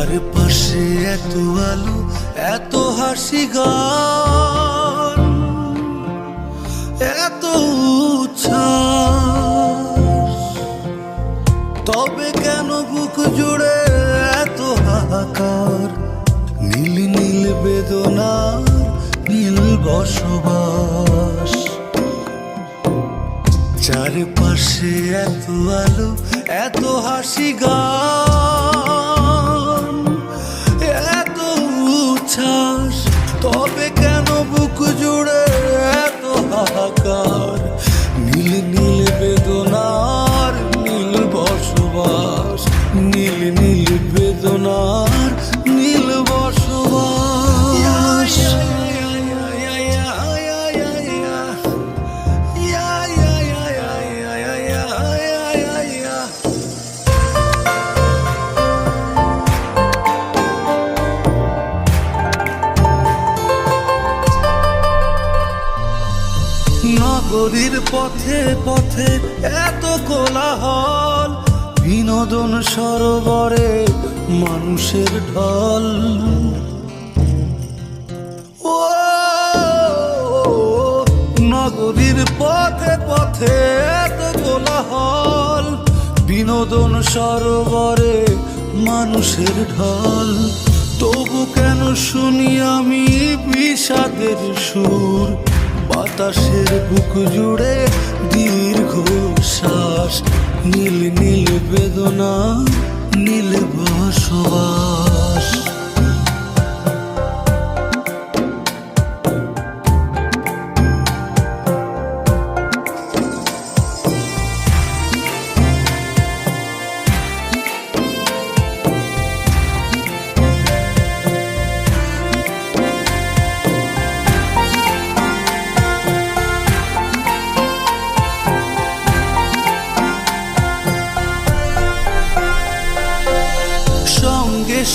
চারপাশে এত আলো, এত হাসি গান, এত উচ্ছ্বাস, তবে কেন বুক জুড়ে এত হাহাকার? নীল নীল বেদনার নীল বসবাস। চারপাশে এত আলো, এত হাসি গান, এত উচ্ছ্বাস, তবে কেন বুক জুড়ে এত হাহাকার? নীল নীল বেদনার নীল বসবাস, নীল নীল বেদনার নীল বসবাস। নগরীর পথে পথে এত কোলাহল, বিনোদন সরোবরে মানুষের ঢল। ও নগরীর পথে পথে এত কোলাহল, বিনোদন সরোবরে মানুষের ঢল। তবু কেন শুনি আমি বিষাদের সুর? বাতাসের বুক জুড়ে দীর্ঘশ্বাস, নীল নীল বেদনা নীল বসবাস।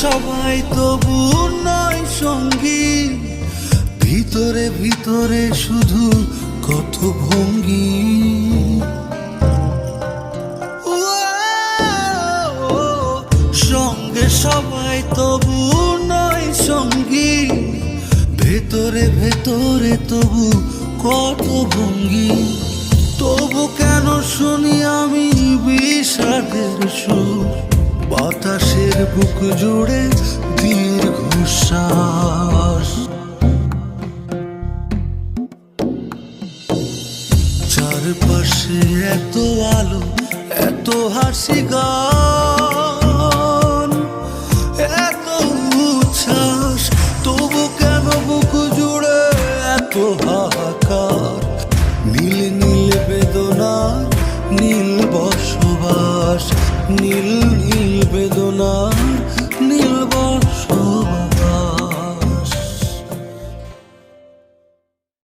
সবাই তবু নয় সঙ্গী, ভিতরে ভিতরে শুধু কত ভঙ্গি। সঙ্গে সবাই তবু নয় সঙ্গী, ভেতরে ভেতরে তবু কত ভঙ্গি। তবু কেন শুনি আমি বিষাদের সুর? বাতাসের বুক জুড়ে দীর্ঘশ্বাস। চারপাশে এত আলো, এত হাসি গান, এত উচ্ছ্বাস, তবু কেন বুক জুড়ে এত হাহাকার? নীল নীল বেদনার নীল বসবাস, নীল নীল বেদনা